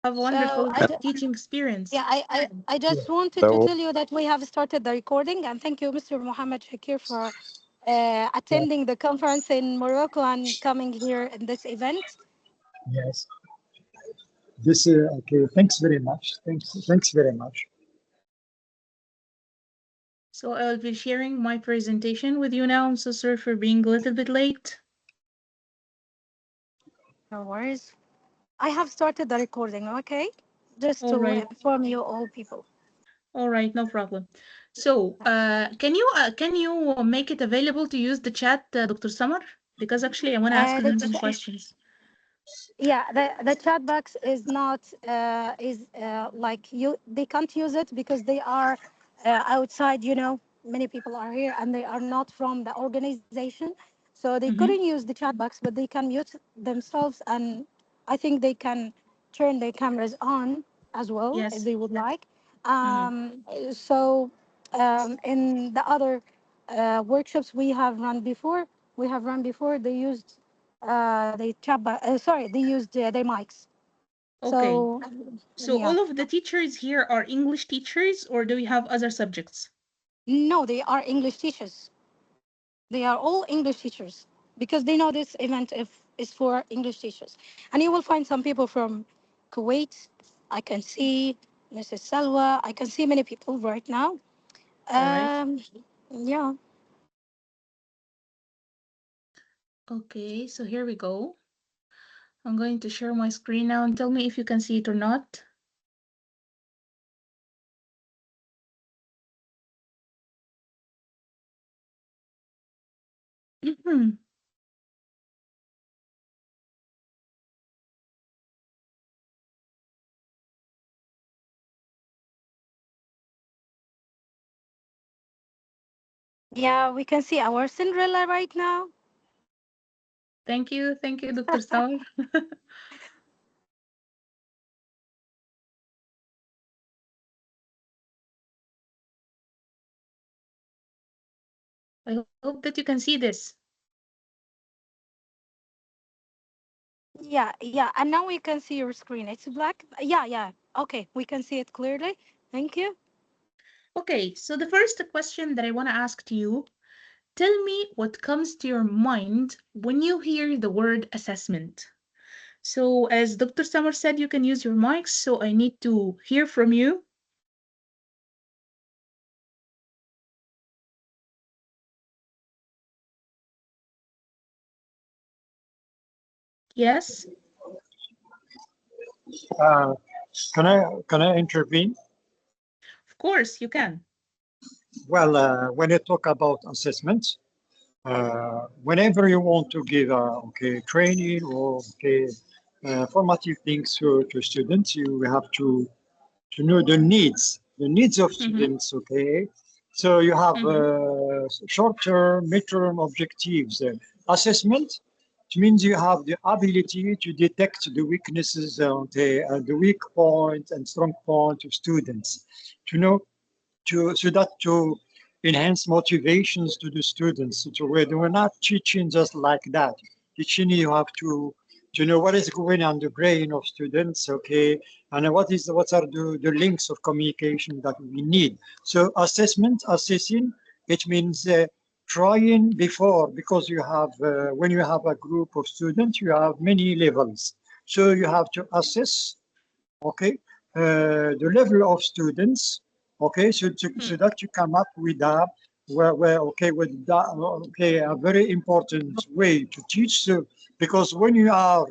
have So wonderful teaching experience. yeah, I Yeah. just wanted to So tell you that we have started the recording, and thank you, Mr. Mohammed Shakir, for yeah, attending the conference in Morocco and coming here in this event. yes. This okay. Thanks very much. Thanks very much. So I'll be sharing my presentation with you now. I'm so sorry for being a little bit late. No worries. I have started the recording, okay? Just All to right. inform you all people. All right, no problem. So, can you make it available to use the chat, Dr. Summer? Because actually, I want to ask Uh, him the, some questions. yeah, the chat box is not is like you. They can't use it because they are outside. You know, many people are here and they are not from the organization, so they couldn't Mm-hmm. use the chat box. But they can mute themselves, and I think they can turn their cameras on as well if Yes. they would like. Mm-hmm. So in the other workshops we have run before, they used they used their mics. Okay. So So yeah, all of the teachers here are English teachers, or do we have other subjects? no, they are English teachers. They are all English teachers because they know this event if is for English teachers, and you will find some people from Kuwait. I can see Mrs. Salwa. I can see many people right now. All right. Yeah. Okay, so here we go. I'm going to share my screen now and tell me if you can see it or not. Yeah, we can see our Cinderella right now. Thank you, Dr. Summer. I hope that you can see this. Yeah, and now we can see your screen. It's black. Yeah. Okay, we can see it clearly. Thank you. Okay, so the first question that I want to ask to you, tell me what comes to your mind when you hear the word assessment. So, as Dr. Summer said, you can use your mics, so I need to hear from you. Yes, Uh, can I intervene? of course, you can. Well, when you talk about assessment, whenever you want to give okay training or okay formative things to students, you have to know the needs of Mm-hmm, students. Okay, so you have mm-hmm, short-term, mid-term objectives. Assessment, it means you have the ability to detect the weaknesses, the weak point and strong point of students. To know so that to enhance motivations to the students. So we're not teaching just like that. Teaching you have to know what is going on the brain of students, okay, and what are the links of communication that we need. So assessing, it means trying before because you have when you have a group of students, you have many levels. So you have to assess, okay, the level of students, okay, so that you come up with a okay with that, okay, a very important way to teach. So because when you are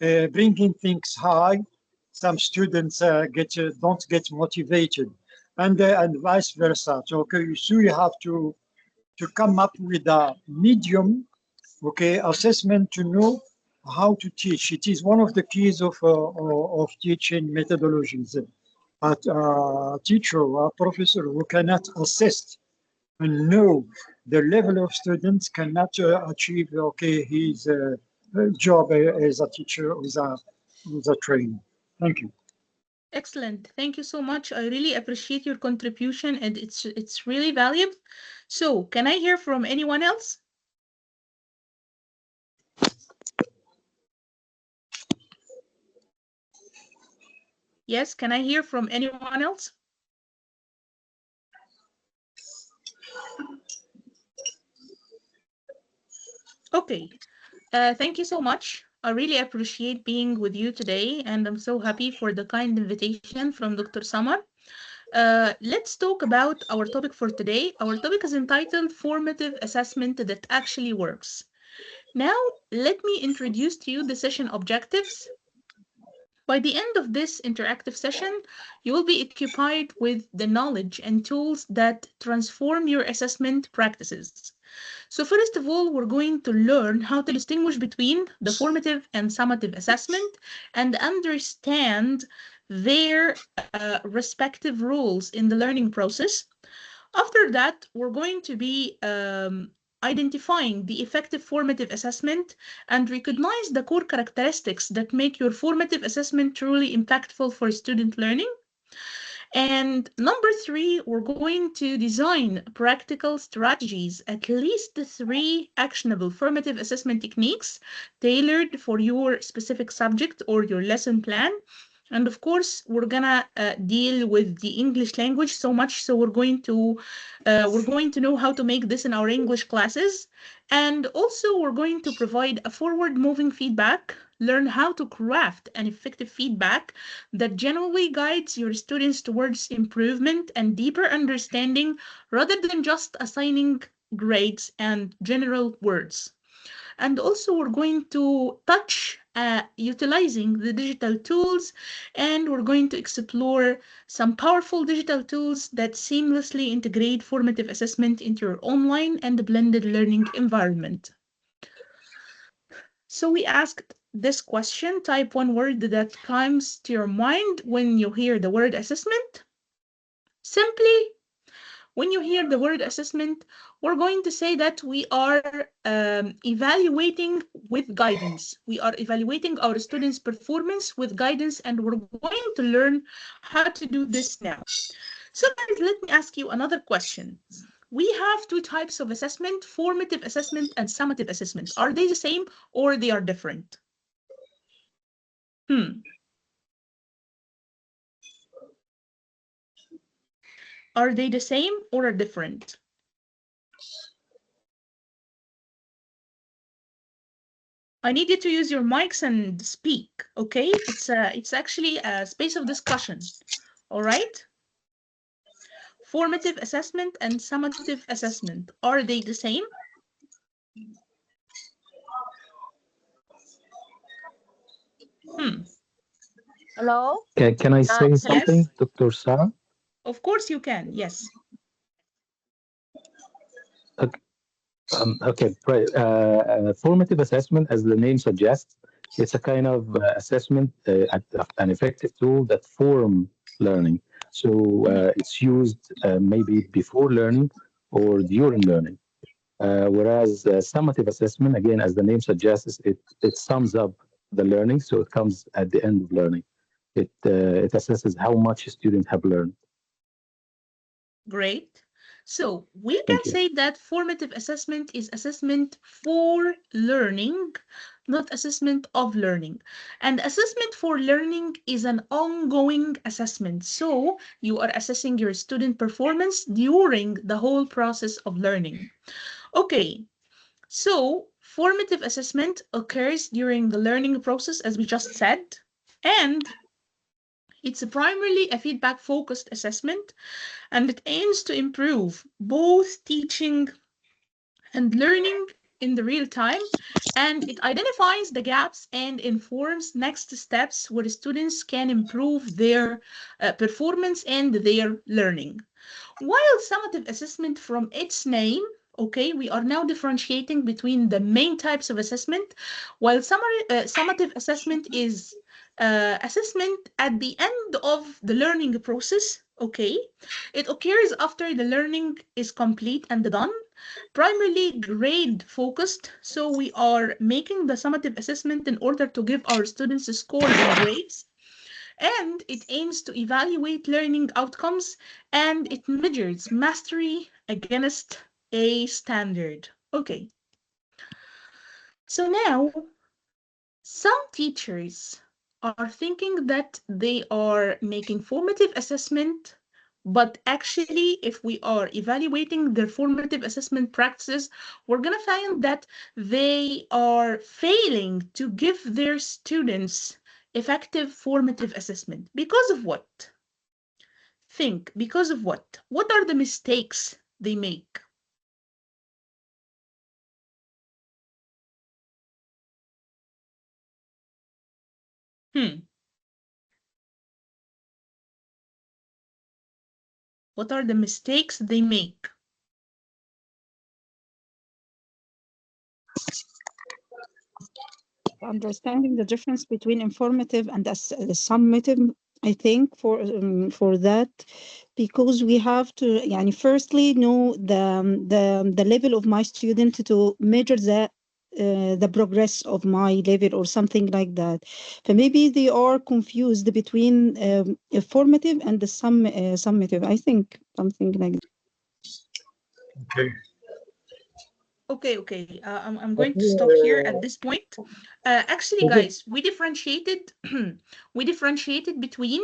bringing things high, some students don't get motivated, and vice versa. So okay, so you have to come up with a medium, okay, assessment to know how to teach. It is one of the keys of teaching methodologies. But a teacher or a professor who cannot assess and know the level of students cannot achieve, okay, his job as a teacher, as a trainer. Thank you. excellent. Thank you so much. I really appreciate your contribution, and it's really valuable. So, can I hear from anyone else? Yes, can I hear from anyone else? Okay. Thank you so much. I really appreciate being with you today, and I'm so happy for the kind invitation from Dr. Samar. Let's talk about our topic for today. Our topic is entitled Formative Assessment That Actually Works. Now, let me introduce to you the session objectives. By the end of this interactive session, you will be occupied with the knowledge and tools that transform your assessment practices. So first of all, we're going to learn how to distinguish between the formative and summative assessment and understand their respective roles in the learning process. After that, we're going to be identifying the effective formative assessment and recognize the core characteristics that make your formative assessment truly impactful for student learning. And number three, we're going to design practical strategies, at least three actionable formative assessment techniques tailored for your specific subject or your lesson plan. And of course, we're gonna deal with the English language so much, so we're going to know how to make this in our English classes. And also, we're going to provide a forward-moving feedback, learn how to craft an effective feedback that generally guides your students towards improvement and deeper understanding rather than just assigning grades and general words. And also, we're going to touch utilizing the digital tools, and we're going to explore some powerful digital tools that seamlessly integrate formative assessment into your online and blended learning environment. So we asked this question, type one word that comes to your mind when you hear the word assessment. Simply, when you hear the word assessment, we're going to say that we are evaluating with guidance. We are evaluating our students' performance with guidance, and we're going to learn how to do this now. So guys, let me ask you another question. We have two types of assessment, formative assessment and summative assessment. Are they the same or they are different? Hmm. Are they the same or are different? I need you to use your mics and speak, okay? It's actually a space of discussion. All right? Formative assessment and summative assessment. Are they the same? Hmm. Hello? Can I say Yes. something, Dr. Sara? Of course you can. Yes. Okay, right. Formative assessment, as the name suggests, it's a kind of assessment, an effective tool that form learning. So Mhm. it's used maybe before learning or during learning. Whereas summative assessment, again, as the name suggests, it sums up the learning, so it comes at the end of learning. It assesses how much students have learned. Great. So we can Thank you. say that formative assessment is assessment for learning, not assessment of learning. And assessment for learning is an ongoing assessment. So you are assessing your student performance during the whole process of learning. Okay, so formative assessment occurs during the learning process, as we just said, and it's primarily a feedback focused assessment, and it aims to improve both teaching and learning in the real time, and it identifies the gaps and informs next steps where students can improve their performance and their learning. While summative assessment from its name, okay, we are now differentiating between the main types of assessment. While summative assessment is assessment at the end of the learning process, okay, it occurs after the learning is complete and done, primarily grade focused. So we are making the summative assessment in order to give our students scores and grades, and it aims to evaluate learning outcomes, and it measures mastery against a standard. Okay, so now some teachers are thinking that they are making formative assessment, but actually, if we are evaluating their formative assessment practices, we're going to find that they are failing to give their students effective formative assessment. Because of what? Think, because of what? What are the mistakes they make? Hmm, what are the mistakes they make? Understanding the difference between informative and summative, I think for that, because we have to يعني firstly know the level of my student to measure the progress of my level or something like that. So maybe they are confused between formative and the summative, I think something like that. Okay. Okay. I'm But, going to stop here at this point. Actually, so guys, we differentiated we differentiated between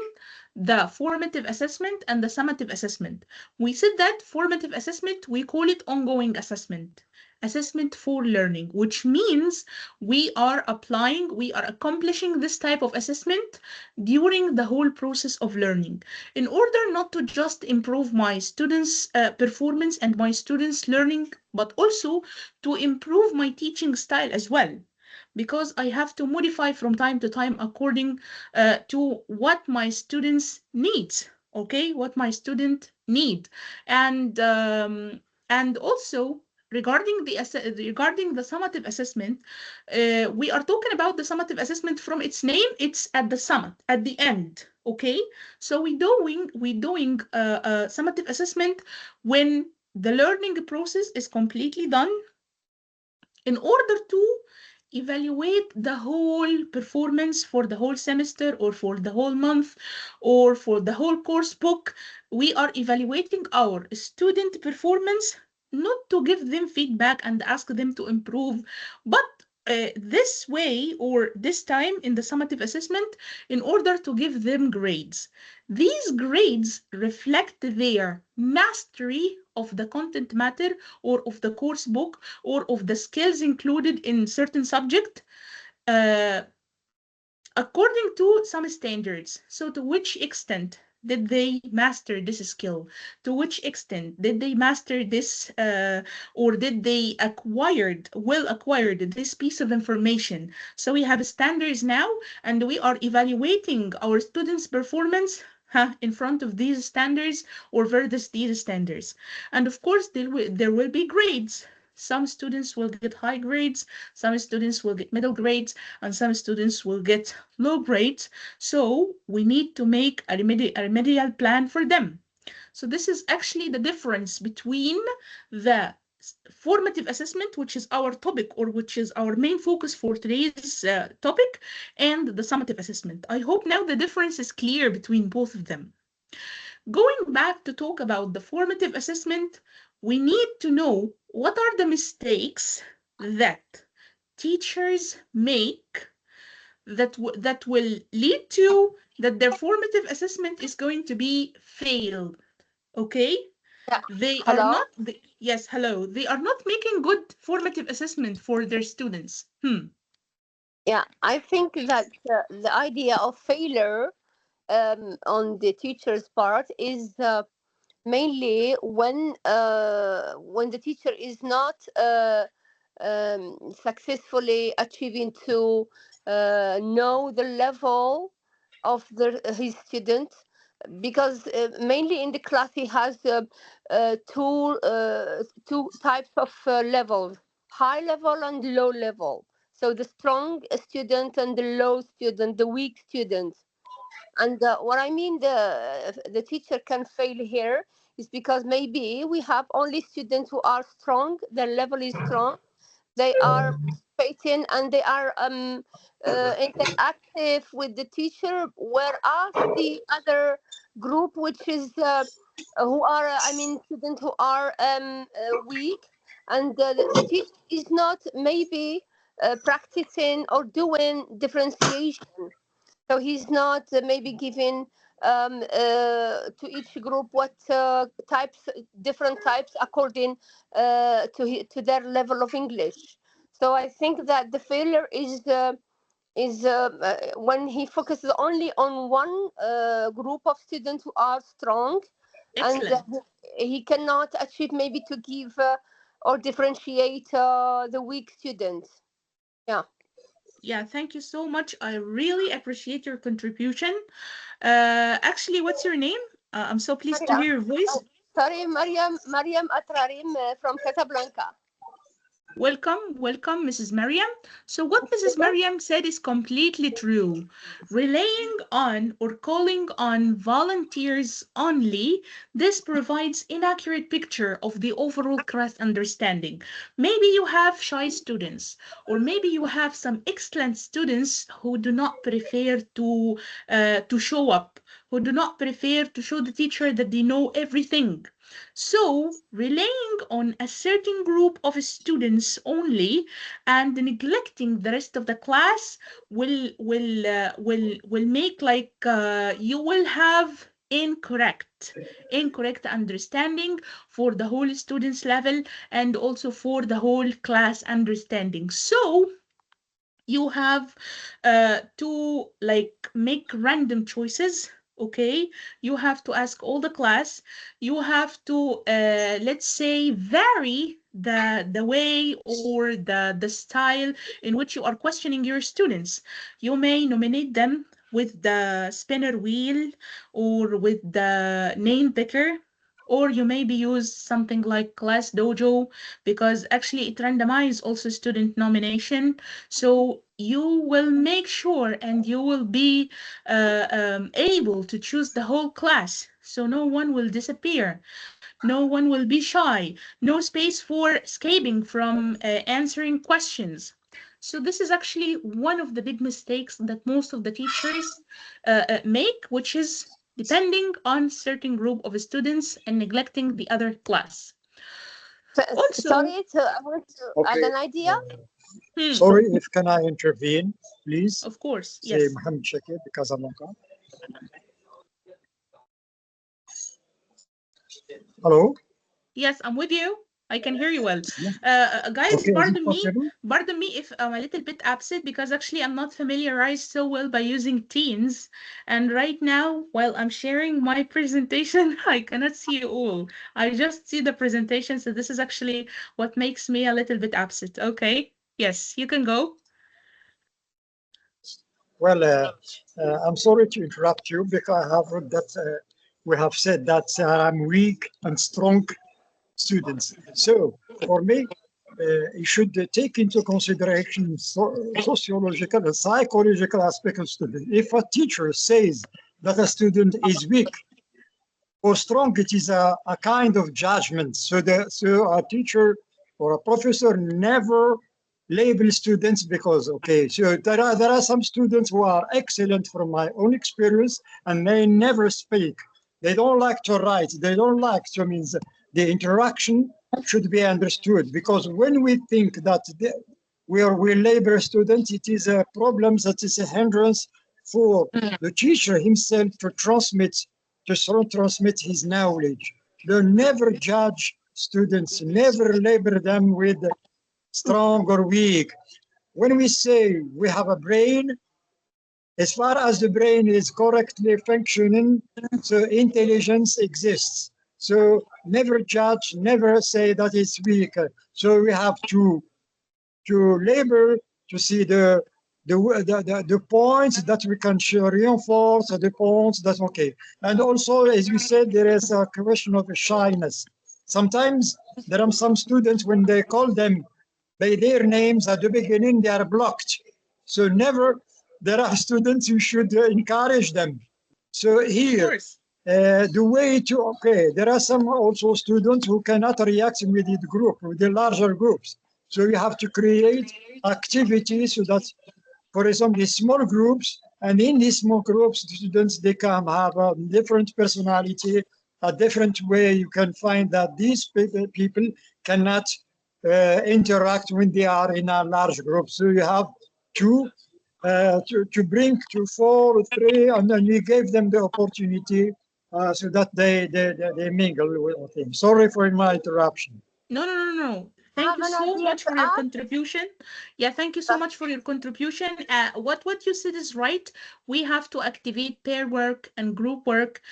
the formative assessment and the summative assessment. We said that formative assessment, we call it ongoing assessment, assessment for learning, which means we are accomplishing this type of assessment during the whole process of learning in order not to just improve my students' performance and my students' learning, but also to improve my teaching style as well, because I have to modify from time to time according to what my students needs. Okay, what my student need, and um, and also regarding the summative assessment, we are talking about the summative assessment from its name. It's at the summit, at the end. Okay, so we doing summative assessment when the learning process is completely done in order to evaluate the whole performance for the whole semester or for the whole month or for the whole course book. We are evaluating our student performance, not to give them feedback and ask them to improve, but this way or this time in the summative assessment in order to give them grades. These grades reflect their mastery of the content matter or of the course book or of the skills included in certain subject, uh, according to some standards. So to which extent did they master this skill? To which extent did they master this, or did they acquired this piece of information? So we have standards now, and we are evaluating our students' performance in front of these standards or versus these standards. And of course, there will be grades. Some students will get high grades, some students will get middle grades, and some students will get low grades. So we need to make a remedial plan for them. So this is actually the difference between the formative assessment, which is our topic or which is our main focus for today's topic, and the summative assessment. I hope now the difference is clear between both of them. Going back to talk about the formative assessment, we need to know what are the mistakes that teachers make that will lead to that their formative assessment is going to be failed. Okay, Yeah. they are Hello. not yes, hello, they are not making good formative assessment for their students. Yeah, I think that the idea of failure on the teacher's part is mainly when the teacher is not successfully achieving to know the level of his student, because mainly in the class he has two types of levels: high level and low level. So the strong student and the low student, the weak student. And what I mean, the teacher can fail here is because maybe we have only students who are strong, their level is strong, they are participating and they are interactive with the teacher, whereas the other group, which is who are I mean students who are weak, and the teacher is not maybe practicing or doing differentiation. So he's not maybe giving to each group what types, different types according to their level of English. So I think that the failure is when he focuses only on one group of students who are strong, and Excellent. he cannot achieve maybe to give or differentiate the weak students. Yeah. Yeah, thank you so much. I really appreciate your contribution. Actually, what's your name? I'm so pleased to Maria. hear your voice. Sorry, Mariam Atrarim from Casablanca. Welcome, welcome, Mrs. Mariam. So, what Mrs. Mariam said is completely true. Relying on or calling on volunteers only, this provides inaccurate picture of the overall class understanding. Maybe you have shy students, or maybe you have some excellent students who do not prefer to show up, who do not prefer to show the teacher that they know everything. So, relying on a certain group of students only and neglecting the rest of the class will make like you will have incorrect understanding for the whole students level and also for the whole class understanding. So you have to like make random choices. Okay, you have to ask all the class, you have to let's say vary the way or the style in which you are questioning your students. You may nominate them with the spinner wheel or with the name picker, or you maybe use something like class dojo, because actually it randomizes also student nomination. So you will make sure and you will be able to choose the whole class. So no one will disappear. No one will be shy. No space for escaping from answering questions. So this is actually one of the big mistakes that most of the teachers make, which is depending on certain group of students and neglecting the other class. Also, Sorry, I want to add Okay. an idea. Sorry, if can I intervene, please? of course, Say yes. Mohammed Shakir, Casablanca. Hello? Yes, I'm with you. I can hear you well. Yeah. Guys, Okay, is it possible? pardon me if I'm a little bit absent because actually I'm not familiarized so well by using Teams. And right now, while I'm sharing my presentation, I cannot see you all. I just see the presentation, so this is actually what makes me a little bit absent. Okay. Yes, you can go. Well, I'm sorry to interrupt you because I have heard that we have said that I'm weak and strong students. So for me, you should take into consideration sociological and psychological aspect of student. If a teacher says that a student is weak or strong, it is a kind of judgment. So a teacher or a professor never label students because so there are some students who are excellent from my own experience and they never speak. They don't like to write. They don't like to means the interaction should be understood because when we think that we labor students, it is a problem that is a hindrance for the teacher himself to transmit his knowledge. They never judge students, never label them with strong or weak. When we say we have a brain, as far as the brain is correctly functioning, so intelligence exists. So never judge, never say that it's weak. So we have to labor to see the points that we can reinforce, the points that and also as we said, there is a question of shyness. Sometimes there are some students when they call them by their names at the beginning they are blocked, so never. There are students who should encourage them. So Of here course. the way to there are some also students who cannot react with the group, with the larger groups. So you have to create activities so that, for example, small groups, and in these small groups, the students they can have a different personality, a different way. You can find that these people cannot interact when they are in a large group. So you have to to bring to 4 3, and then we gave them the opportunity so that they mingle with him. Sorry for my interruption. No, no, no, no, no. I Thank have you an so idea much to for your add. contribution. Yeah, thank you so much for your contribution. What you said is right. We have to activate pair work and group work.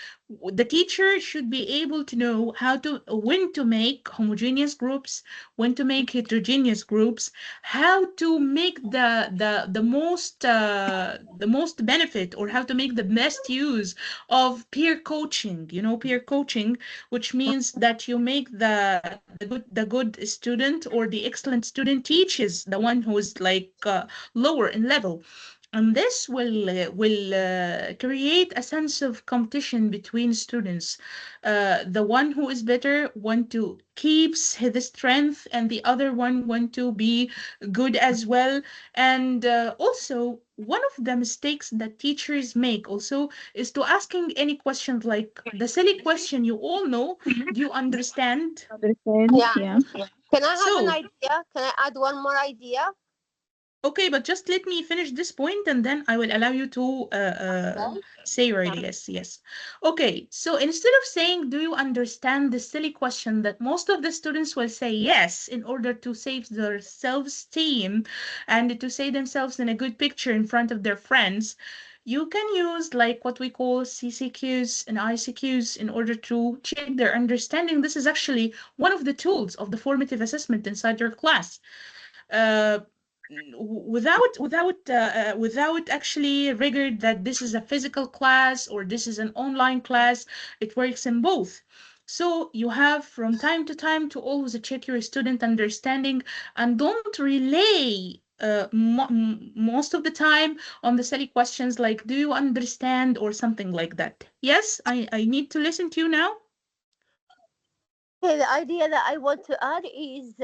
The teacher should be able to know how to when to make homogeneous groups, when to make heterogeneous groups, how to make the most benefit, or how to make the best use of peer coaching. You know, peer coaching, which means that you make the good student or the excellent student teaches the one who is like lower in level, and this will create a sense of competition between students. The one who is better want to keeps his strength, and the other one want to be good as well. And also, one of the mistakes that teachers make also is to asking any questions, like the silly question you all know: do you understand? Understand? Yeah. Yeah. Can I have an So, idea? Can I add one more idea? okay, but just let me finish this point and then I will allow you to Okay. say your yes, yes. Okay, so instead of saying, do you understand, the silly question that most of the students will say yes in order to save their self-esteem and to say themselves in a good picture in front of their friends, you can use like what we call CCQs and ICQs in order to check their understanding. This is actually one of the tools of the formative assessment inside your class. Uh, without actually rigor that this is a physical class or this is an online class. It works in both. So you have from time to time to always check your student understanding, and don't rely most of the time on the silly questions like do you understand or something like that. Yes, I need to listen to you now. Okay, the idea that I want to add is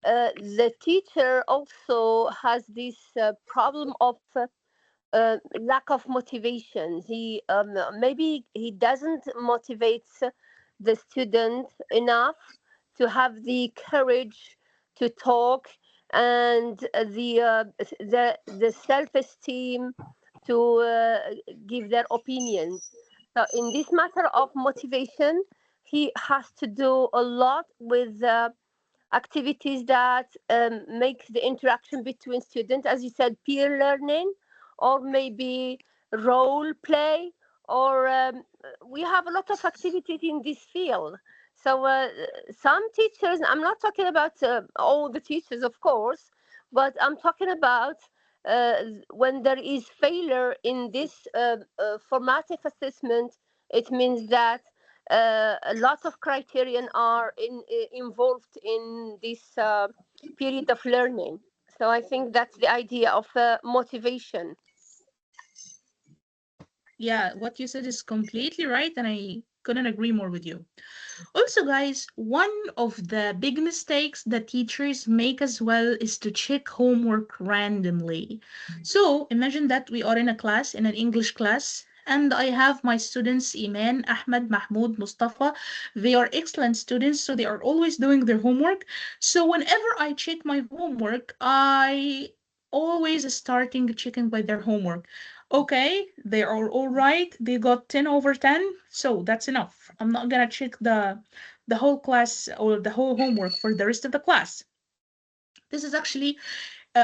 the teacher also has this problem of lack of motivation. He maybe he doesn't motivate the student enough to have the courage to talk, and the self esteem to give their opinions. So in this matter of motivation, he has to do a lot with activities that make the interaction between students, as you said, peer learning, or maybe role play, or we have a lot of activities in this field. So some teachers, I'm not talking about all the teachers, of course, but I'm talking about when there is failure in this formative assessment, it means that a lot of criterion are involved in this period of learning. So I think that's the idea of motivation. Yeah, what you said is completely right, and I couldn't agree more with you. Also, guys, one of the big mistakes that teachers make as well is to check homework randomly. So imagine that we are in a class, in an English class, and I have my students Iman, Ahmed, Mahmoud, Mustafa. They are excellent students, so they are always doing their homework. So whenever I check my homework, I always starting checking by their homework. Okay, they are all right. They got 10 over 10, so that's enough. I'm not gonna check the whole class or the whole homework for the rest of the class. This is actually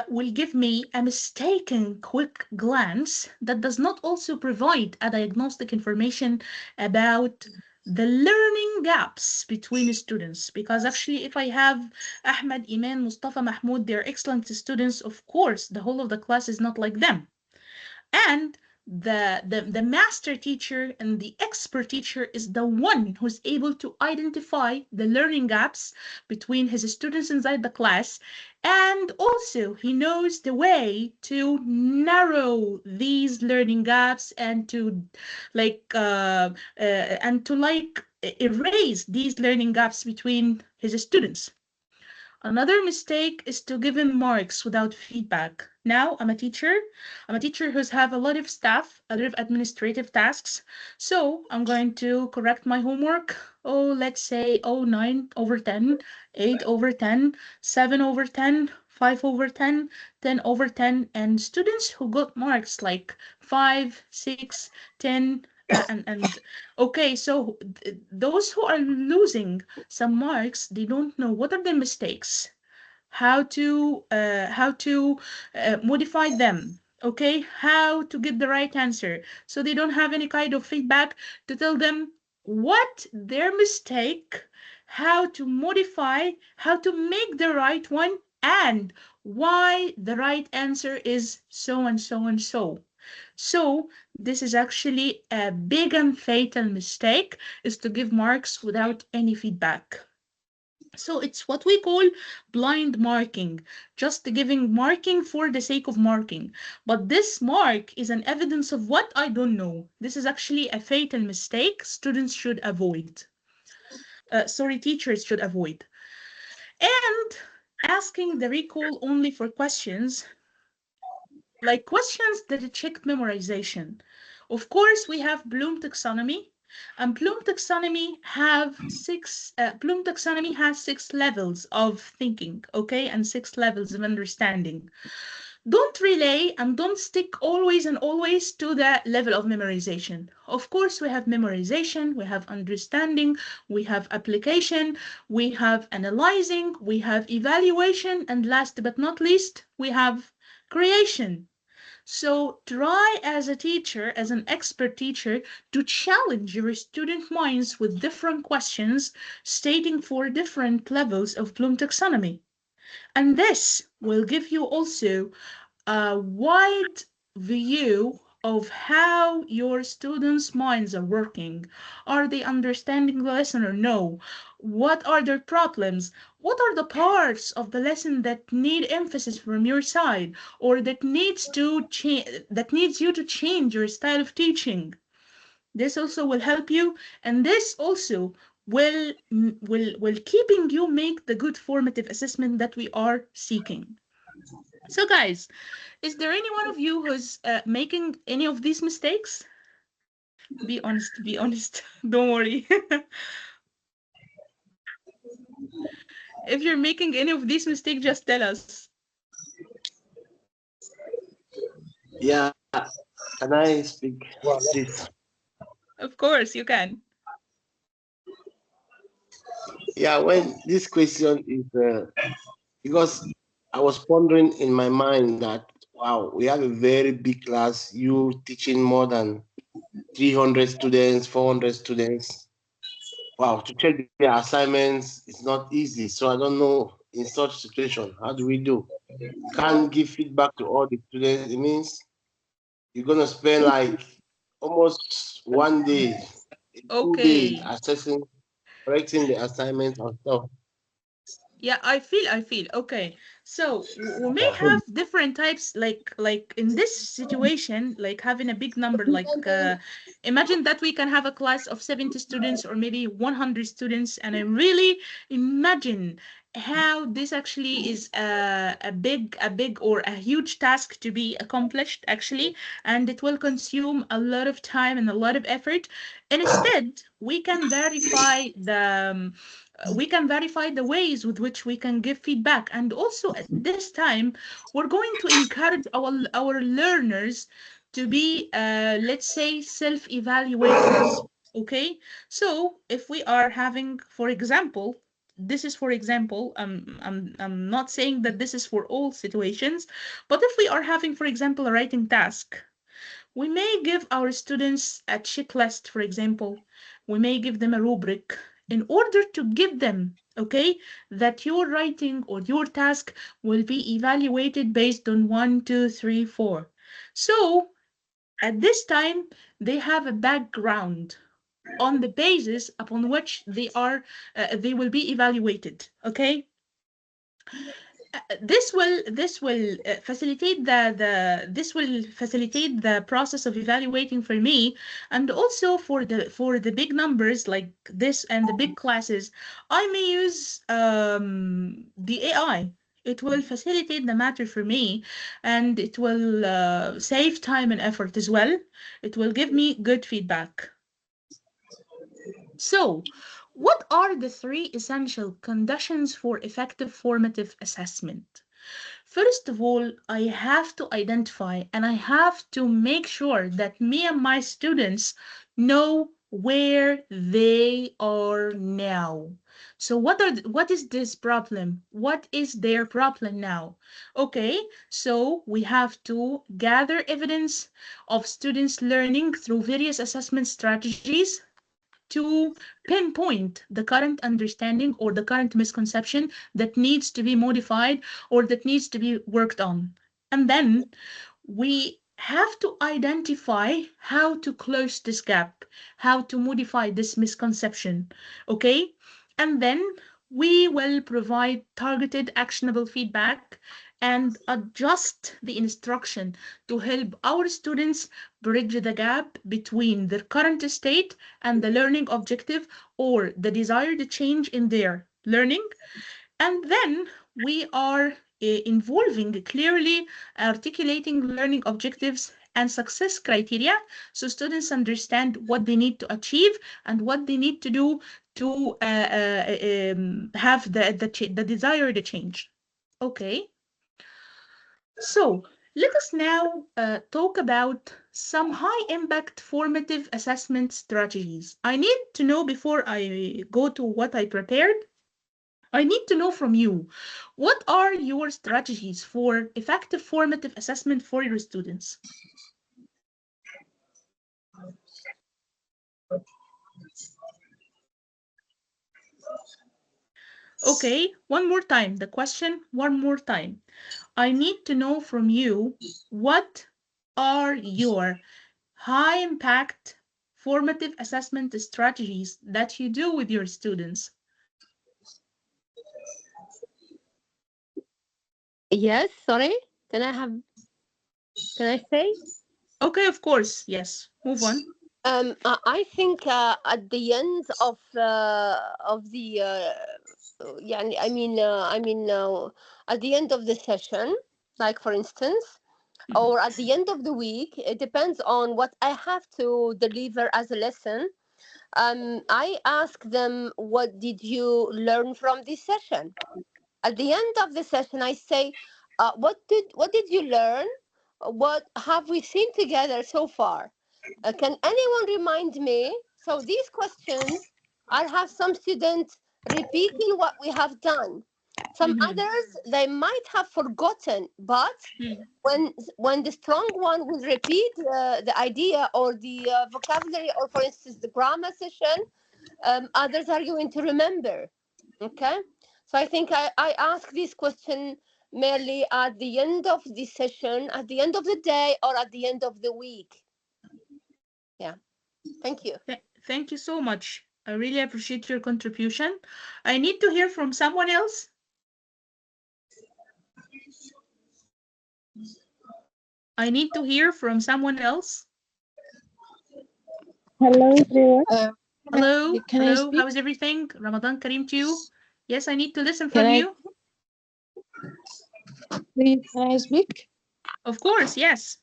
will give me a mistaken quick glance that does not also provide a diagnostic information about the learning gaps between students. Because actually, if I have Ahmed, Iman, Mustafa, Mahmoud, they're excellent students, of course, the whole of the class is not like them. And the master teacher and the expert teacher is the one who's able to identify the learning gaps between his students inside the class, and also he knows the way to narrow these learning gaps and to like erase these learning gaps between his students. Another mistake is to give him marks without feedback. Now, I'm a teacher. I'm a teacher who's have a lot of staff, a lot of administrative tasks. So I'm going to correct my homework. Oh, let's say, oh, 9 over 10, 8 over 10, 7 over 10, 5 over 10, 10 over 10, and students who got marks like 5, 6, 10, and okay, so those who are losing some marks, they don't know what are the mistakes, how to modify them, okay, how to get the right answer, so they don't have any kind of feedback to tell them what their mistake, how to modify, how to make the right one, and why the right answer is so and so and so. So this is actually a big and fatal mistake, is to give marks without any feedback. So it's what we call blind marking, just giving marking for the sake of marking. But this mark is an evidence of what I don't know. This is actually a fatal mistake students should avoid. Sorry, teachers should avoid. And asking the recall only for questions, like questions that check memorization. Of course, we have Bloom taxonomy, and Bloom taxonomy has 6 levels of thinking, okay, and 6 levels of understanding. Don't relay and don't stick always and always to the level of memorization. Of course, we have memorization, we have understanding, we have application, we have analyzing, we have evaluation, and last but not least, we have creation. So try as a teacher, as an expert teacher, to challenge your student minds with different questions stating for different levels of Bloom taxonomy. And this will give you also a wide view of how your students' minds are working. Are they understanding the lesson or no? What are their problems? What are the parts of the lesson that need emphasis from your side, or that needs you to change your style of teaching? This also will help you, and this also will keeping you make the good formative assessment that we are seeking. So guys, is there any one of you who's making any of these mistakes? Be honest, be honest. Don't worry. If you're making any of these mistakes, just tell us. Yeah, can I speak, Well, please? Of course, you can. Yeah, when this question is because I was pondering in my mind that wow, we have a very big class. You teaching more than 300 students, 400 students. Wow, to check their assignments is not easy. So I don't know in such situation how do we do? You can't give feedback to all the students. It means you're gonna spend like almost one day, 2 days Okay. assessing, correcting the assignments and stuff. Yeah, I feel. Okay. So we may Yeah. have different types, like in this situation, like having a big number, like imagine that we can have a class of 70 students or maybe 100 students, and I really imagine how this actually is a big or a huge task to be accomplished actually, and it will consume a lot of time and a lot of effort. And instead, we can verify the ways with which we can give feedback, and also at this time we're going to encourage our learners to be let's say self-evaluators. Okay, so if we are having, for example, this is for example, I'm not saying that this is for all situations, but if we are having, for example, a writing task, we may give our students a checklist, for example. We may give them a rubric in order to give them, okay, that your writing or your task will be evaluated based on one, two, three, four. So at this time, they have a background on the basis upon which they will be evaluated. Okay, this will facilitate the process of evaluating for me, and also for the big numbers like this and the big classes. I may use the AI. It will facilitate the matter for me, and it will save time and effort as well. It will give me good feedback. So, what are the 3 essential conditions for effective formative assessment? First of all, I have to identify and I have to make sure that me and my students know where they are now. So what is this problem? What is their problem now? Okay, so we have to gather evidence of students learning through various assessment strategies to pinpoint the current understanding or the current misconception that needs to be modified or that needs to be worked on. And then we have to identify how to close this gap, how to modify this misconception, okay? And then we will provide targeted, actionable feedback and adjust the instruction to help our students bridge the gap between their current state and the learning objective or the desired change in their learning. And then we are involving clearly articulating learning objectives and success criteria so students understand what they need to achieve and what they need to do to have the desired change. Okay, so let us now talk about some high impact formative assessment strategies. I need to know before I go to what I prepared. I need to know from you, what are your strategies for effective formative assessment for your students? Okay, one more time, the question one more time. I need to know from you, what are your high impact formative assessment strategies that you do with your students? Yes, sorry. Can I have, can I say? Okay, of course, yes. Move on. I think at the end of the yeah, at the end of the session, like for instance, Mhm, or at the end of the week, it depends on what I have to deliver as a lesson. I ask them, what did you learn from this session? At the end of the session, I say, what did you learn? What have we seen together so far? Can anyone remind me? So these questions, I'll have some students repeating what we have done. Some mhm, others, they might have forgotten, but mhm. when the strong one will repeat the idea or the vocabulary, or for instance the grammar session, others are going to remember. Okay, so I think I ask this question merely at the end of the session, at the end of the day, or at the end of the week. Yeah, thank you. Thank you so much. I really appreciate your contribution. I need to hear from someone else. I need to hear from someone else. Hello everyone. Hello, Can I hello, speak? how is everything? Ramadan Kareem to you. Yes, I need to listen Can from I you. please can I speak? Of course, yes.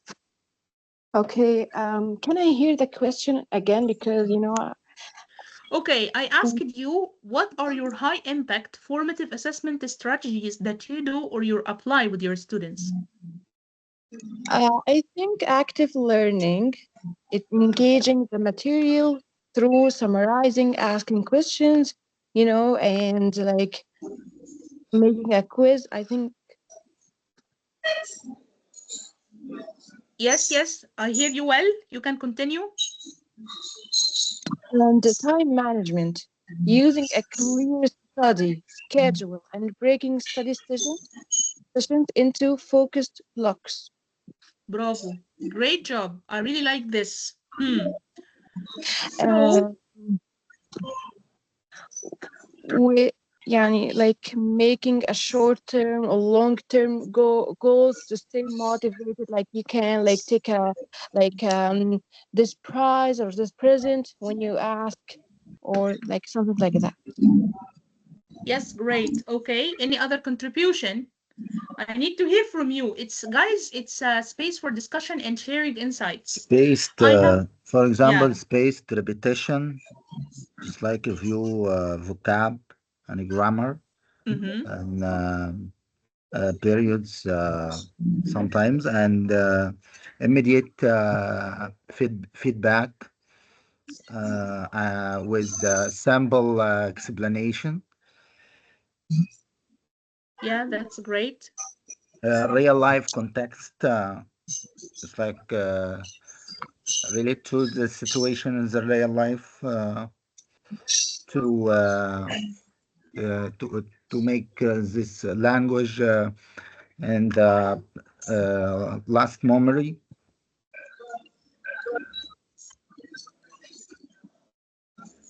Okay. Can I hear the question again? Because Okay, I asked you, what are your high impact formative assessment strategies that you do or you apply with your students? I think active learning, it engaging the material through summarizing, asking questions, and like making a quiz. I think Yes, yes, I hear you well. You can continue. and the time management, using a clear study schedule and breaking study sessions into focused blocks. Bravo. Great job. I really like this. So, Uh, we يعني like making a short term or long term goals to stay motivated, like you can like take a like this prize or this present when you ask, or like something like that. yes, great. Okay, any other contribution? I need to hear from you. It's guys, it's a space for discussion and sharing insights. Spaced, I have, for example, yeah. spaced repetition, just like review vocab and grammar, Mm-hmm. and periods sometimes, and immediate feedback with sample explanation, Yeah, that's great. real life context. It's like relate to the situation in the real life to to make this language and last memory.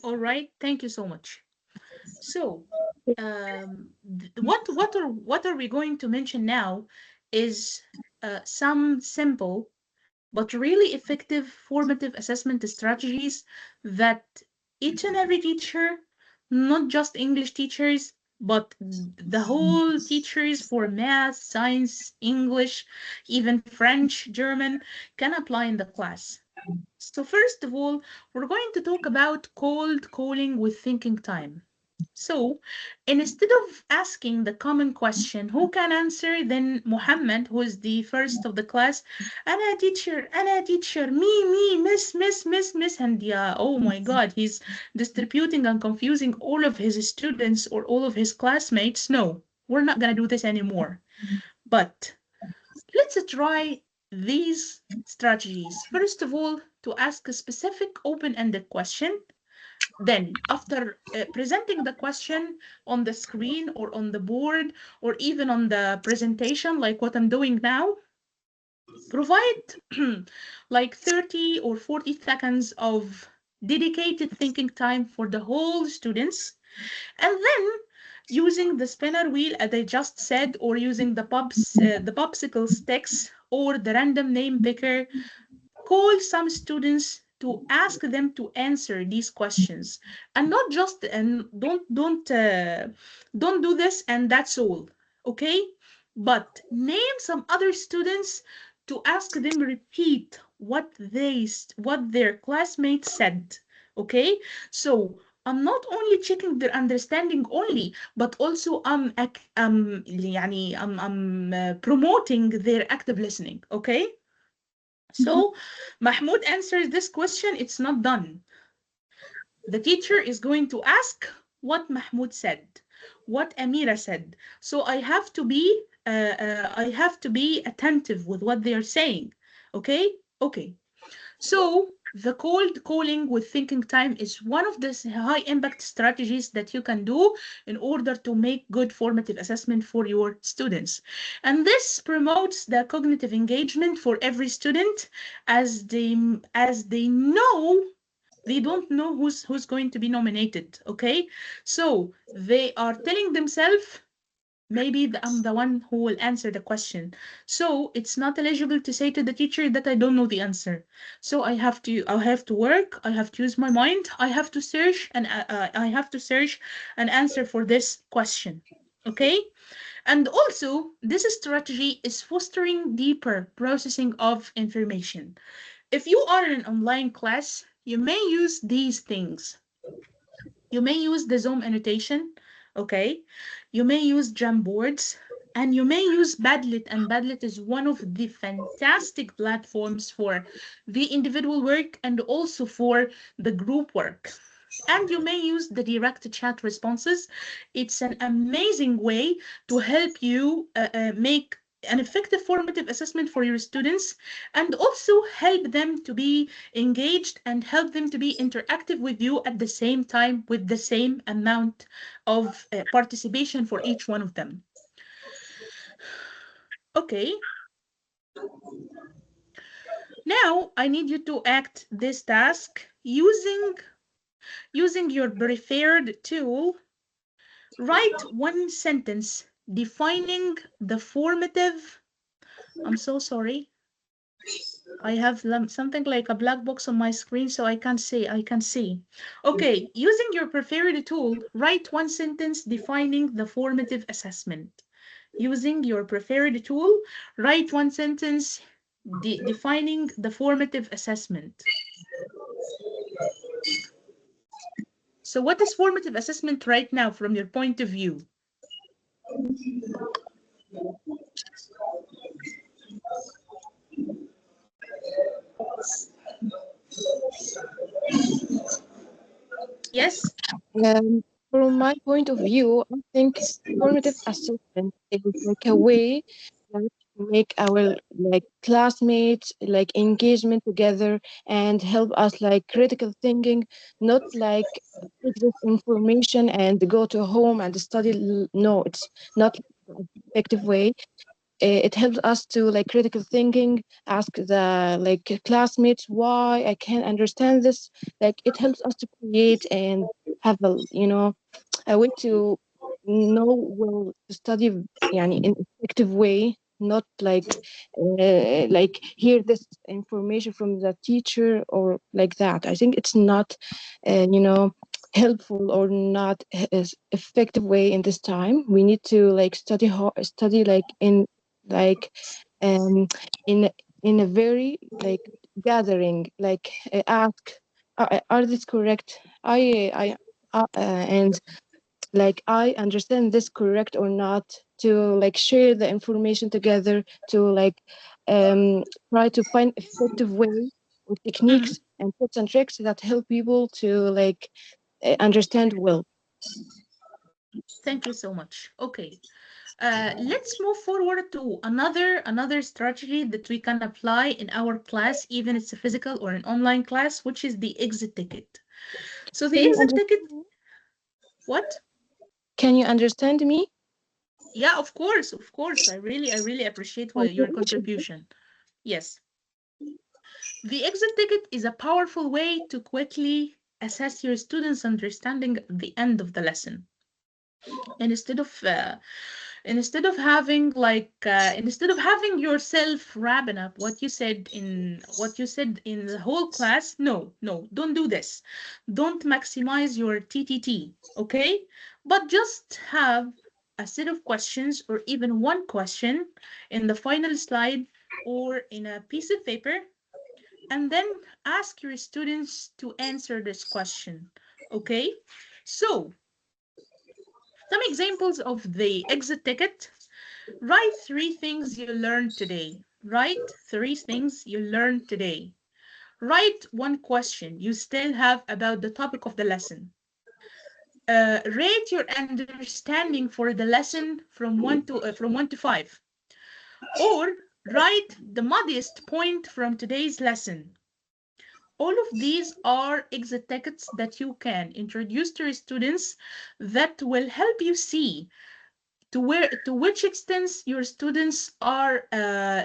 All right, thank you so much. So, what are we going to mention now is some simple but really effective formative assessment strategies that each and every teacher, not just English teachers, but the whole teachers for math, science, English, even French, German, can apply in the class. So first of all, we're going to talk about cold calling with thinking time. So instead of asking the common question, who can answer, then Muhammad, who is the first of the class, Anna teacher, me, miss, and yeah, oh my God, he's distributing and confusing all of his students or all of his classmates. No, we're not gonna do this anymore. But let's try these strategies. First of all, to ask a specific open-ended question. Then, after presenting the question on the screen or on the board or even on the presentation, like what I'm doing now, provide like 30 or 40 seconds of dedicated thinking time for the whole students. And then using the spinner wheel, as I just said, or using the popsicle sticks or the random name picker, call some students to ask them to answer these questions, and not just, and don't do this and that's all. Okay, but name some other students to ask them repeat what their classmates said. Okay, so I'm not only checking their understanding only, but also I'm promoting their active listening. Okay, so Mahmoud answers this question, it's not done. The teacher is going to ask what Mahmoud said, what Amira said. So I have to be attentive with what they are saying. Okay? Okay. So the cold calling with thinking time is one of the high impact strategies that you can do in order to make good formative assessment for your students. And this promotes the cognitive engagement for every student as they know they don't know who's going to be nominated. Okay, so they are telling themselves maybe I'm the one who will answer the question. So it's not eligible to say to the teacher that I don't know the answer. So I have to work, I have to use my mind, I have to search, and I have to search an answer for this question. Okay? And also, this strategy is fostering deeper processing of information. If you are in an online class, you may use these things. You may use the Zoom annotation, okay? You may use Jamboards, and you may use Padlet, and Padlet is one of the fantastic platforms for the individual work and also for the group work. And you may use the direct chat responses. It's an amazing way to help you make an effective formative assessment for your students and also help them to be engaged and help them to be interactive with you at the same time with the same amount of participation for each one of them. Okay, now I need you to act this task using your preferred tool. Write one sentence defining the formative. I'm so sorry. I have something like a black box on my screen, so I can't see. I can see. Okay, using your preferred tool, write one sentence defining the formative assessment. Using your preferred tool, write one sentence defining the formative assessment. So what is formative assessment right now from your point of view? Yes. Um, from my point of view, I think formative assessment is like a way like, to make our like classmates like engagement together and help us like critical thinking, not like take this information and go to home and study. No, it's not the effective way. It helps us to like critical thinking, ask the like classmates why I can't understand this. Like it helps us to create and have a a way to know well to study يعني in effective way, not like hear this information from the teacher or like that. I think it's not helpful or not as effective way in this time. We need to like study like in like um in in a very like gathering like ask are this correct I and like I understand this correct or not, to like share the information together, to like um try to find effective way or Mhm. techniques and tips and tricks that help people to like understand well. Thank you so much. Okay. Let's move forward to another strategy that we can apply in our class, even it's a physical or an online class, which is the exit ticket. So the Can you exit understand ticket, me? what? Can you understand me? Yeah, of course, of course. I really appreciate Okay. your contribution. Yes. The exit ticket is a powerful way to quickly assess your students' understanding at the end of the lesson. And instead of having yourself wrapping up what you said in the whole class, no, don't do this. Don't maximize your TTT, okay? But just have a set of questions or even one question in the final slide or in a piece of paper, and then ask your students to answer this question, okay? So some examples of the exit ticket. Write three things you learned today. Write three things you learned today. Write one question you still have about the topic of the lesson. Rate your understanding for the lesson from one to five. Or write the muddiest point from today's lesson. All of these are exit tickets that you can introduce to your students that will help you see to which extent your students are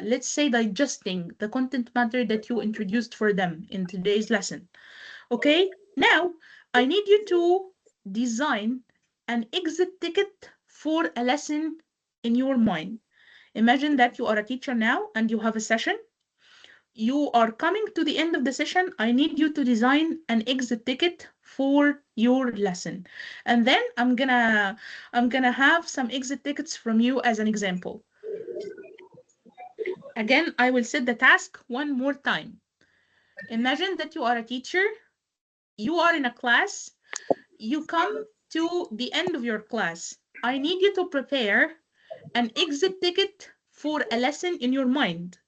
let's say digesting the content matter that you introduced for them in today's lesson. Okay, now I need you to design an exit ticket for a lesson in your mind. Imagine that you are a teacher now and you have a session. You are coming to the end of the session. I need you to design an exit ticket for your lesson. And then I'm gonna have some exit tickets from you as an example. Again, I will set the task one more time. Imagine that you are a teacher, you are in a class, you come to the end of your class. I need you to prepare an exit ticket for a lesson in your mind.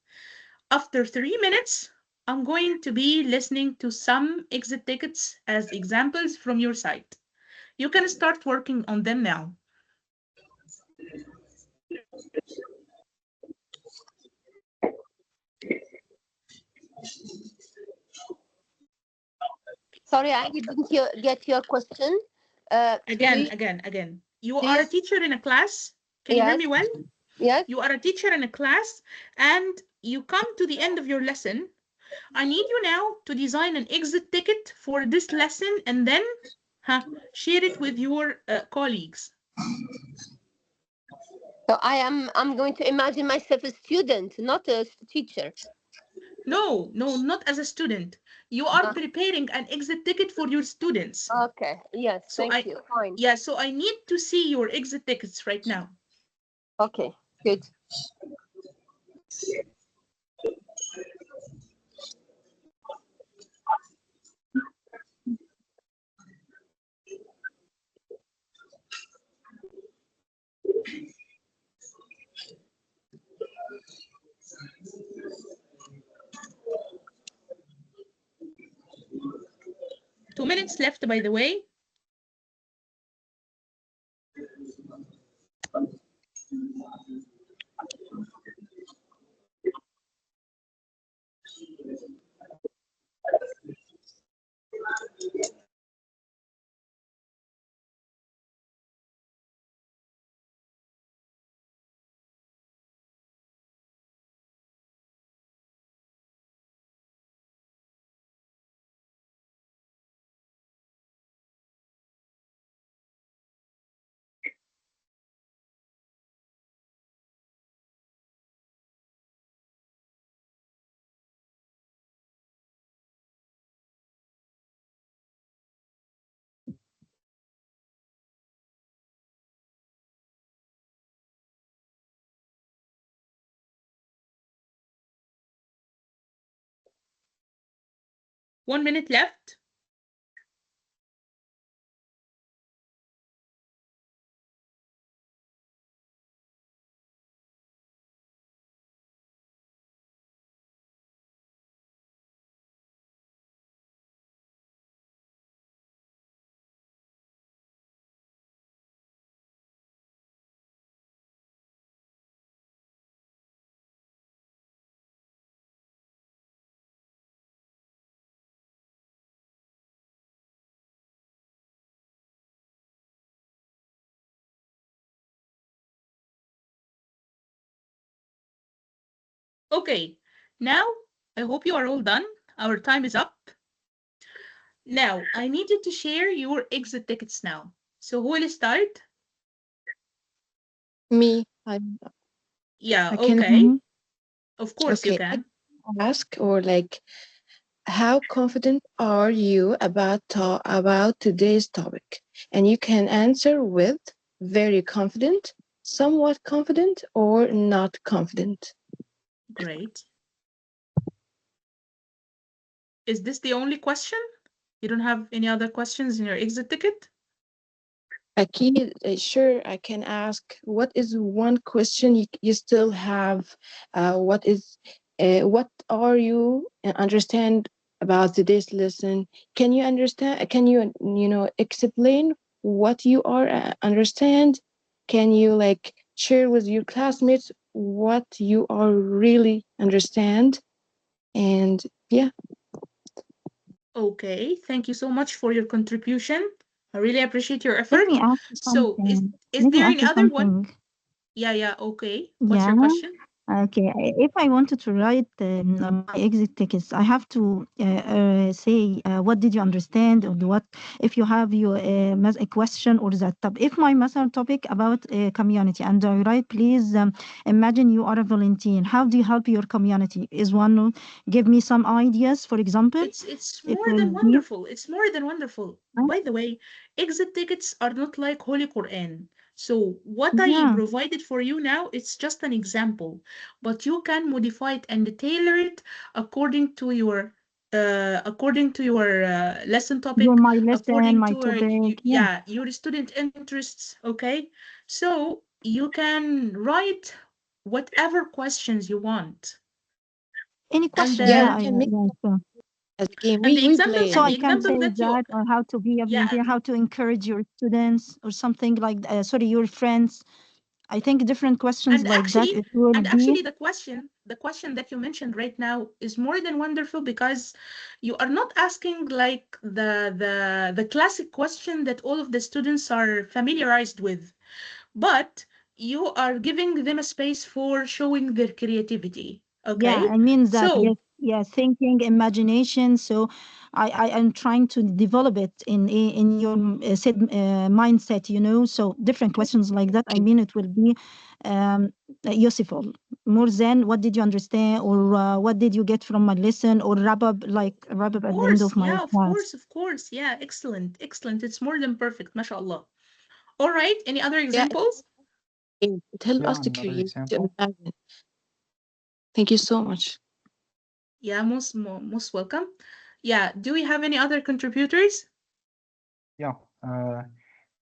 After 3 minutes, I'm going to be listening to some exit tickets as examples from your site. You can start working on them now. Sorry, I didn't get your question. Do Again, you, again, again. You do are you? a teacher in a class. Can you hear Yes, me well? yes. You are a teacher in a class and you come to the end of your lesson. I need you now to design an exit ticket for this lesson and then share it with your colleagues. So I'm going to imagine myself a student, not a teacher. No, no, not as a student. You are Uh, preparing an exit ticket for your students. okay. Yes. So Thank you. Fine. I need to see your exit tickets right now. Okay. Good. 2 minutes left, by the way. One minute left. Okay, now I hope you are all done. Our time is up. Now, I need you to share your exit tickets now. So who will start? Me, Yeah, I can. okay. Mhm. Of course you Okay, I can. can ask or like, how confident are you about today's topic? And you can answer with very confident, somewhat confident, or not confident. Great. Is this the only question? You don't have any other questions in your exit ticket? Akid, sure, I can ask. What is one question you still have? What are you understand about today's lesson? Can you understand? Can you, explain what you are understand? Can you like share with your classmates what you are really understand? And yeah, Okay, thank you so much for your contribution. I really appreciate your Let me effort. ask you So, is something. is Let me there ask any you other one? something. Yeah, yeah, okay. What's Yeah. your question? Okay. If I wanted to write my exit tickets, I have to say what did you understand or what if you have your a question or that topic. If my مثلا topic about community and I write, please imagine you are a volunteer. How do you help your community? Is one give me some ideas, for example? It's It more will than be wonderful. It's more than wonderful. By the way, exit tickets are not like Holy Quran. So what I yeah. provided for you now, it's just an example, but you can modify it and tailor it according to your lesson You're topic, my lesson, according my to topic. Yeah. yeah, your student interests, okay? So you can write whatever questions you want. Any And question? yeah, Yeah. we can make Yeah. So. as a game. and We play So in and I the the can game. example say that you that, or how to be a yeah volunteer, how to encourage your students, or something like, sorry, your friends. I think different questions and like that. actually It will be, the question that you mentioned right now is more than wonderful because you are not asking like the classic question that all of the students are familiarized with, but you are giving them a space for showing their creativity, yeah, okay? I mean that, yes, So yeah, thinking, imagination. So I am trying to develop it in your said mindset, So different questions like that. I mean, it will be um, useful more than what did you understand or what did you get from my lesson or wrap of up at the end course, of my yeah, of class. course, of course, yeah, excellent, excellent, it's more than perfect, mashallah. All right, any other Yeah, examples? it helps Yeah, us to another create, to example. imagine. Thank you so much. Yeah, most welcome. Yeah, do we have any other contributors? Yeah.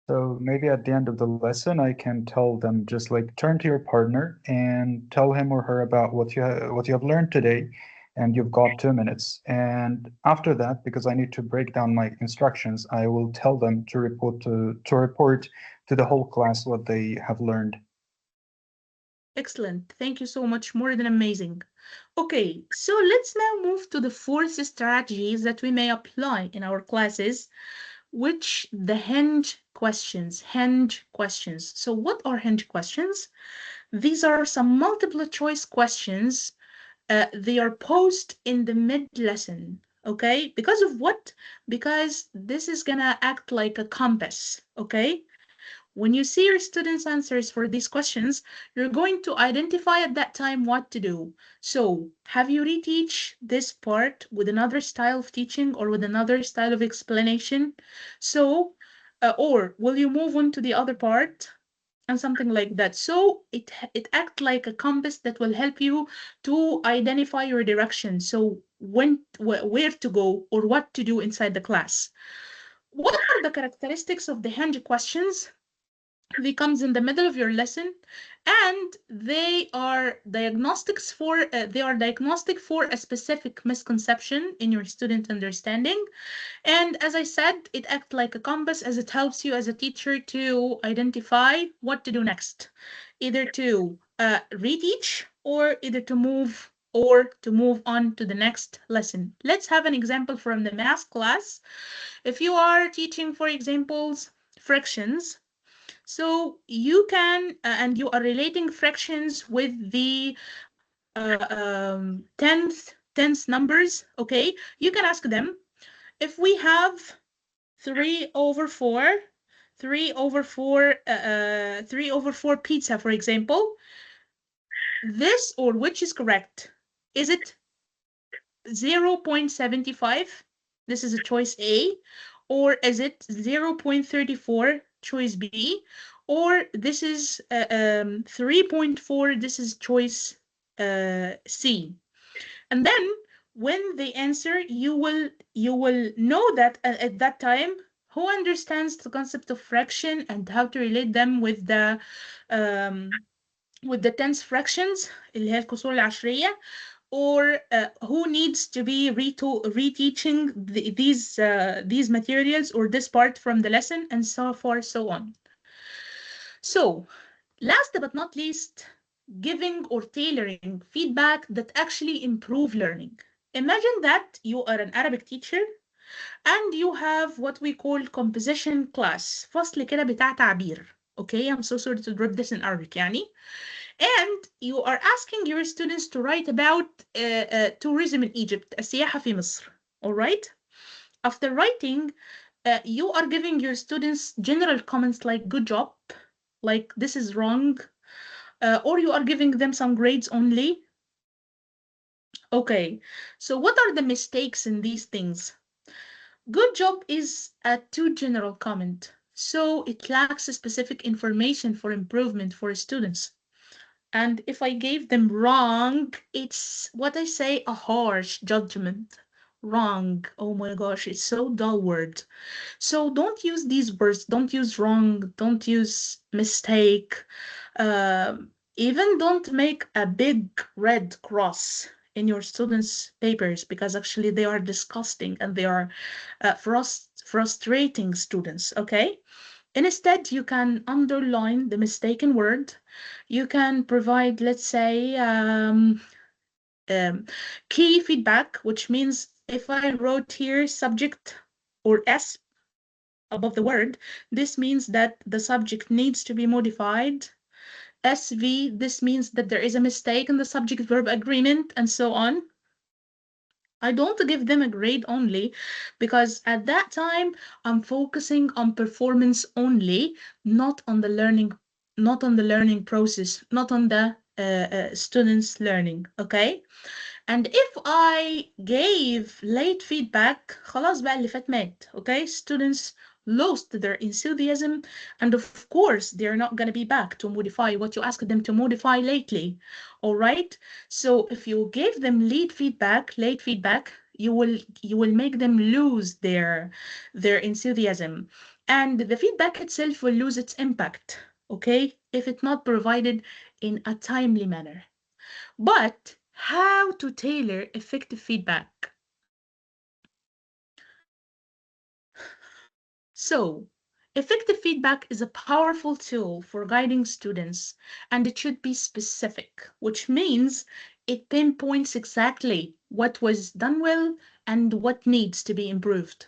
So maybe at the end of the lesson, I can tell them just like turn to your partner and tell him or her about what you have learned today, and you've got 2 minutes. And after that, because I need to break down my instructions, I will tell them to report to the whole class what they have learned. Excellent. Thank you so much. More than amazing. Okay, so let's now move to the fourth strategies that we may apply in our classes, which the hinge questions. Hinge questions. So what are hinge questions? These are some multiple choice questions. They are posed in the mid lesson. Okay, because of what? Because this is gonna act like a compass. Okay, when you see your students' answers for these questions, you're going to identify at that time what to do. So, have you reteach this part with another style of teaching or with another style of explanation? So, or will you move on to the other part? And something like that. So it acts like a compass that will help you to identify your direction. So where to go or what to do inside the class. What are the characteristics of the hinge questions? They comes in the middle of your lesson, and they are diagnostic for a specific misconception in your student understanding. And as I said, it acts like a compass as it helps you as a teacher to identify what to do next, either to reteach or to move on to the next lesson. Let's have an example from the math class. If you are teaching, for examples, fractions, so you can, and you are relating fractions with the tenth numbers, okay? You can ask them, if we have 3 over 4, 3 over 4 pizza, for example, this or which is correct? Is it 0.75? This is a choice A. Or is it 0.34, choice B? Or this is 3.4, this is choice C. And then when they answer, you will know that at that time who understands the concept of fraction and how to relate them um, with the tens fractions اللي هي الكسور العشرية, or who needs to be reteaching these materials or this part from the lesson, and so forth, so on. So, last but not least, giving or tailoring feedback that actually improve learning. Imagine that you are an Arabic teacher and you have what we call composition class, فصل كده بتاع تعبير. Okay, I'm so sorry to drop this in Arabic يعني. And you are asking your students to write about tourism in Egypt, السياحة في مصر. All right? After writing, you are giving your students general comments like good job, like this is wrong, or you are giving them some grades only. Okay, so what are the mistakes in these things? Good job is a too general comment, so it lacks specific information for improvement for students. And if I gave them wrong, it's what I say, a harsh judgment. Wrong. Oh my gosh, it's so dull word. So don't use these words. Don't use wrong. Don't use mistake. Even don't make a big red cross in your students' papers, because actually they are disgusting and they are frustrating students. Okay. Instead, you can underline the mistaken word. You can provide, let's say, um, key feedback, which means if I wrote here subject or S above the word, this means that the subject needs to be modified. SV, this means that there is a mistake in the subject-verb agreement, and so on. I don't give them a grade only, because at that time I'm focusing on performance only, not on the learning, not on the learning process, not on the students learning. Okay. And if I gave late feedback, خلاص بقى اللي فات مات. Okay, students lost their enthusiasm, and of course they're not going to be back to modify what you asked them to modify lately. All right. So if you gave them late feedback, you will make them lose their enthusiasm, and the feedback itself will lose its impact. Okay, if it's not provided in a timely manner. But How to tailor effective feedback. So, effective feedback is a powerful tool for guiding students, and it should be specific, which means it pinpoints exactly what was done well and what needs to be improved.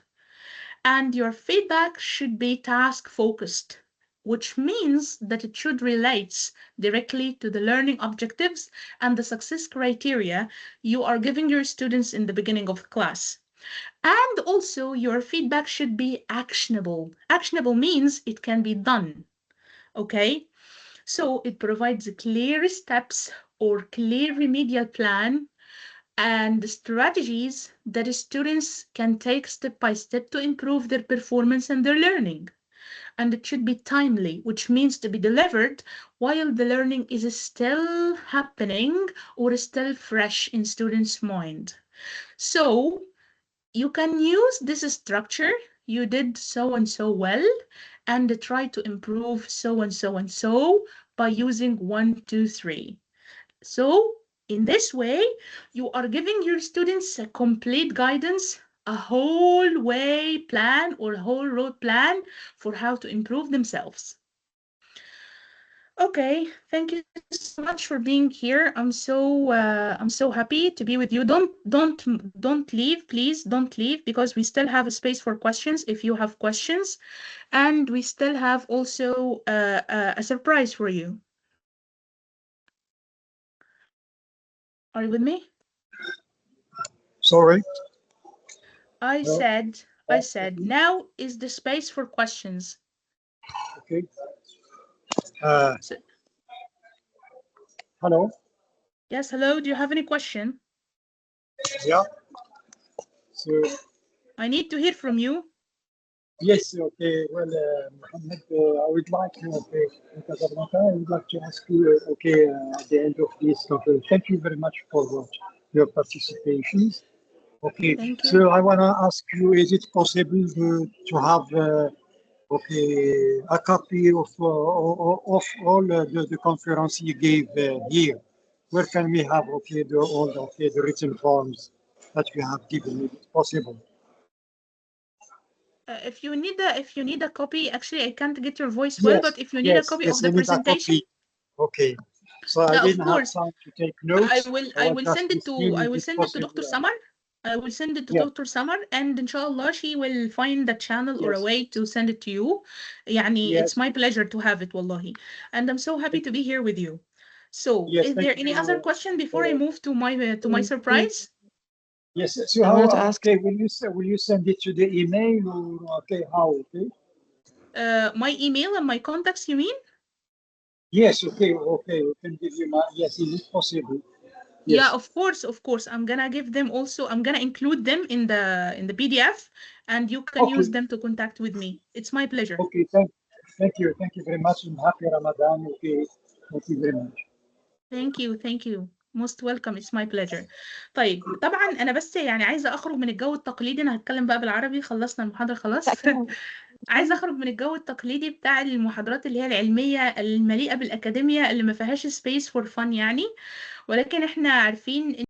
And your feedback should be task focused, which means that it should relate directly to the learning objectives and the success criteria you are giving your students in the beginning of class. And also, your feedback should be actionable. Actionable means it can be done, okay? So it provides clear steps or clear remedial plan and strategies that students can take step by step to improve their performance and their learning. And it should be timely, which means to be delivered while the learning is still happening or still fresh in students' mind. So you can use this structure. You did so and so well, and try to improve so and so and so by using 1, 2, 3. So in this way, you are giving your students a complete guidance, a whole way plan or whole road plan for how to improve themselves. Okay, thank you so much for being here. I'm so happy to be with you. Don't leave, please don't leave, because we still have a space for questions if you have questions, and we still have also a surprise for you. Are you with me? Sorry. I No. said, I said, Okay. now is the space for questions. Okay. Uh, So, Hello. yes, hello, do you have any question? Yeah. So I need to hear from you. yes. Okay. Well, Mohammed, I would like to, Casablanca, I would like to ask you, at the end of this conference, thank you very much for your participation. Okay. Thank you. So I want to ask you, is it possible to have a copy of all the conference you gave here? Where can we have all the written forms that you have given? Is it possible? If you need a copy, actually, I can't get your voice well, Yes, but if you need a yes, copy of yes. the I need a presentation, copy. Okay. So I yeah, of didn't have course, time to take I notes. will I I was will just send it to listening. I Is will it send it to possible? Dr. Samar. I will send it to Yeah, Dr. Samar, and inshallah she will find a channel or a yes, way to send it to you. Yani, it's yes. my pleasure to have it, wallahi. And I'm so happy Thank to you. be here with you. So, Yes, is thank there any other you. question before I Uh, move to my surprise? yes. So I how? wanted to ask. Okay, will you send it to the email or okay? How? Okay. My email and my contacts, you mean? Yes. Okay. Okay. We can give you my. Yes, is it possible? Yeah, Yes. of course. I'm gonna give them also. I'm gonna include them in the PDF, and you can use Okay. them to contact with me. It's my pleasure. Okay. Thank you very much, and happy Ramadan. Okay. Thank you very much. Thank you. Most welcome. It's my pleasure. طيب طبعا انا بس يعني عايزه اخرج من الجو التقليدي. انا هتكلم بقى بالعربي، خلصنا المحاضره لا خلاص. كده. عايزه اخرج من الجو التقليدي بتاع المحاضرات اللي هي العلميه المليئه بالاكاديميه اللي ما فيهاش سبيس فور فن يعني. ولكن احنا عارفين